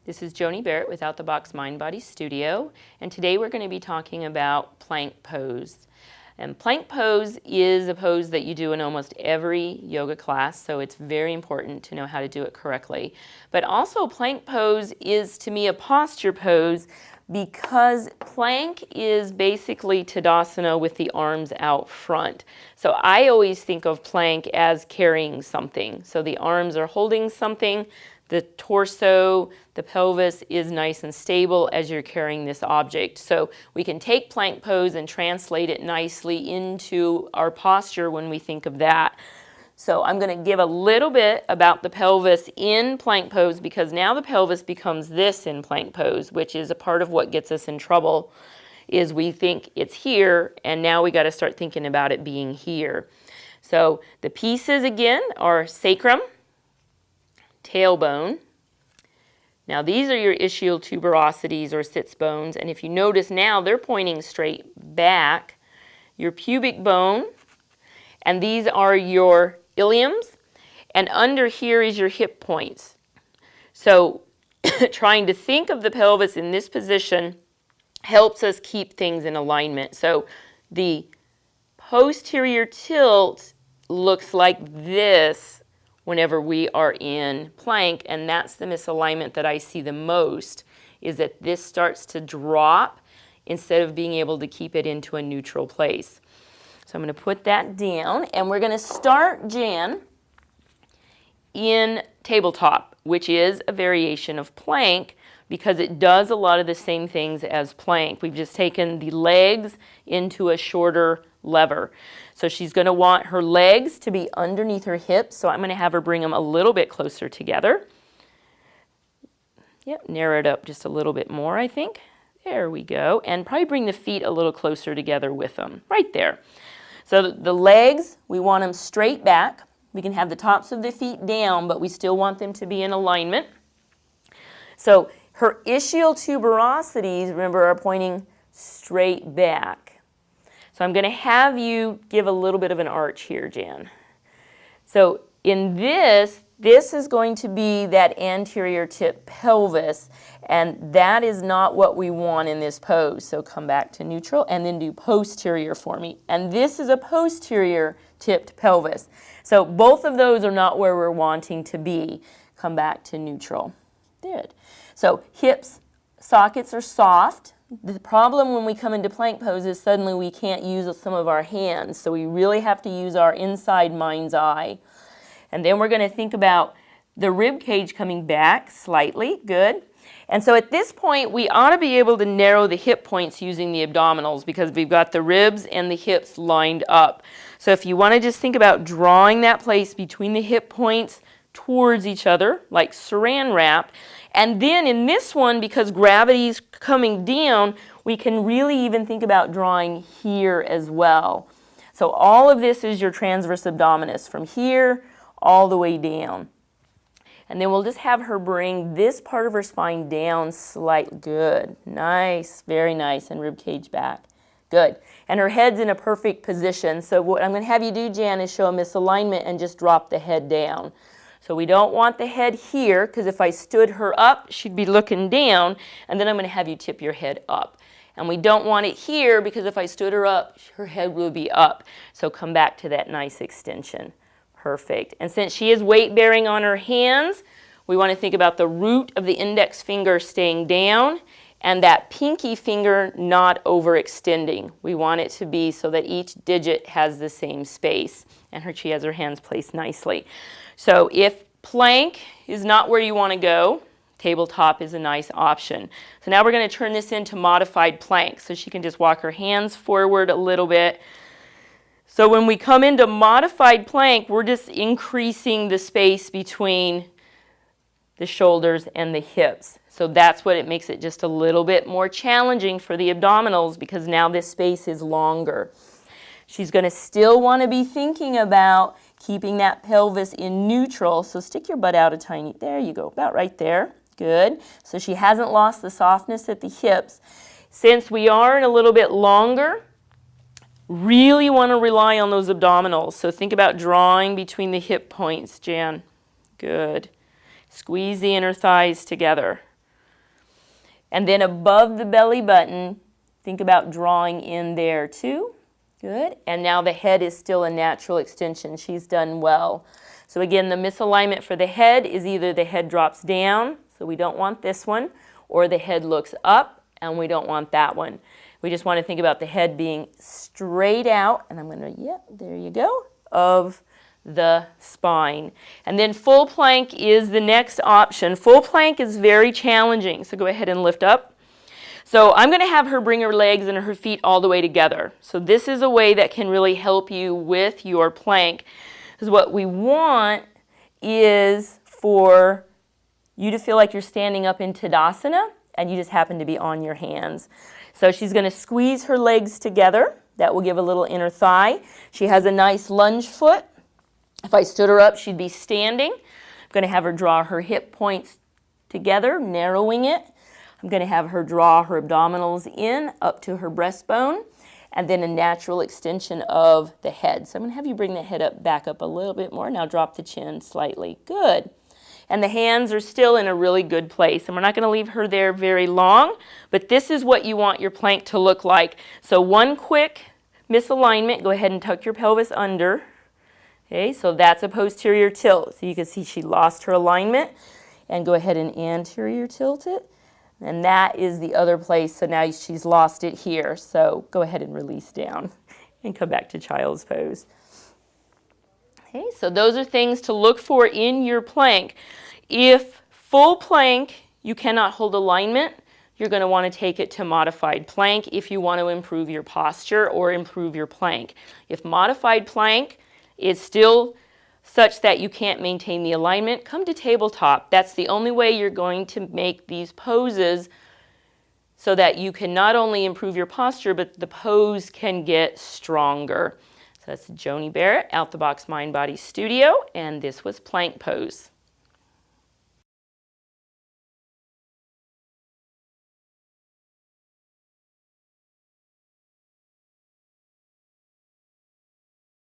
This is Joni Barrett with Out the Box Mind Body Studio, and today we're going to be talking about plank pose. And plank pose is a pose that you do in almost every yoga class, so it's very important to know how to do it correctly. But also plank pose is to me a posture pose because plank is basically Tadasana with the arms out front. So I always think of plank as carrying something. So the arms are holding something, the torso, the pelvis is nice and stable as you're carrying this object. So we can take plank pose and translate it nicely into our posture when we think of that. So I'm going to give a little bit about the pelvis in plank pose because now the pelvis becomes this in plank pose, which is a part of what gets us in trouble, is we think it's here and now we got to start thinking about it being here. So the pieces again are sacrum, tailbone. Now these are your ischial tuberosities or sits bones, and if you notice now they're pointing straight back. Your pubic bone, and these are your iliums, and under here is your hip points. So trying to think of the pelvis in this position helps us keep things in alignment. So the posterior tilt looks like this whenever we are in plank, and that's the misalignment that I see the most, is that this starts to drop instead of being able to keep it into a neutral place. So I'm going to put that down, and we're going to start, Jan, in tabletop, which is a variation of plank because it does a lot of the same things as plank. We've just taken the legs into a shorter lever. So she's going to want her legs to be underneath her hips, so I'm going to have her bring them a little bit closer together. Yep, narrow it up just a little bit more, I think. There we go. And probably bring the feet a little closer together with them, right there. So the legs, we want them straight back. We can have the tops of the feet down, but we still want them to be in alignment. So her ischial tuberosities, remember, are pointing straight back. So I'm going to have you give a little bit of an arch here, Jan. So in this is going to be that anterior tip pelvis, and that is not what we want in this pose. So come back to neutral and then do posterior for me. And this is a posterior tipped pelvis. So both of those are not where we're wanting to be. Come back to neutral. Good. So hips, sockets are soft. The problem when we come into plank pose is suddenly we can't use some of our hands, so we really have to use our inside mind's eye. And then we're going to think about the rib cage coming back slightly. Good. And so at this point, we ought to be able to narrow the hip points using the abdominals because we've got the ribs and the hips lined up. So if you want to just think about drawing that place between the hip points towards each other, like saran wrap. And then in this one, because gravity's coming down, we can really even think about drawing here as well. So all of this is your transverse abdominis from here all the way down. And then we'll just have her bring this part of her spine down slightly. Good. Nice. Very nice. And rib cage back. Good. And her head's in a perfect position. So what I'm going to have you do, Jan, is show a misalignment and just drop the head down. So we don't want the head here because if I stood her up, she'd be looking down, and then I'm going to have you tip your head up. And we don't want it here because if I stood her up, her head will be up. So come back to that nice extension. Perfect. And since she is weight bearing on her hands, we want to think about the root of the index finger staying down and that pinky finger not overextending. We want it to be so that each digit has the same space, and she has her hands placed nicely. So if plank is not where you want to go, tabletop is a nice option. So now we're going to turn this into modified plank. So she can just walk her hands forward a little bit. So when we come into modified plank, we're just increasing the space between the shoulders and the hips. So that's what it makes it just a little bit more challenging for the abdominals because now this space is longer. She's going to still want to be thinking about keeping that pelvis in neutral. So stick your butt out a tiny, there you go, about right there. Good. So she hasn't lost the softness at the hips. Since we are in a little bit longer, really want to rely on those abdominals. So think about drawing between the hip points, Jan. Good. Squeeze the inner thighs together. And then above the belly button, think about drawing in there too. Good. And now the head is still a natural extension. She's done well. So again, the misalignment for the head is either the head drops down, so we don't want this one, or the head looks up, and we don't want that one. We just want to think about the head being straight out, and I'm going to, yeah, there you go, of the spine. And then full plank is the next option. Full plank is very challenging, so go ahead and lift up. So I'm going to have her bring her legs and her feet all the way together. So this is a way that can really help you with your plank. Because what we want is for you to feel like you're standing up in Tadasana and you just happen to be on your hands. So she's going to squeeze her legs together. That will give a little inner thigh. She has a nice lunge foot. If I stood her up, she'd be standing. I'm going to have her draw her hip points together, narrowing it. I'm going to have her draw her abdominals in up to her breastbone, and then a natural extension of the head. So I'm going to have you bring the head up, back up a little bit more. Now drop the chin slightly. Good. And the hands are still in a really good place. And we're not going to leave her there very long, but this is what you want your plank to look like. So one quick misalignment. Go ahead and tuck your pelvis under. Okay, so that's a posterior tilt. So you can see she lost her alignment. And go ahead and anterior tilt it. And that is the other place, so now she's lost it here. So go ahead and release down and come back to child's pose. Okay, so those are things to look for in your plank. If full plank, you cannot hold alignment, you're going to want to take it to modified plank if you want to improve your posture or improve your plank. If modified plank is still such that you can't maintain the alignment, come to tabletop. That's the only way you're going to make these poses so that you can not only improve your posture, but the pose can get stronger. So that's Joni Barrett, Out the Box Mind Body Studio, and this was Plank Pose.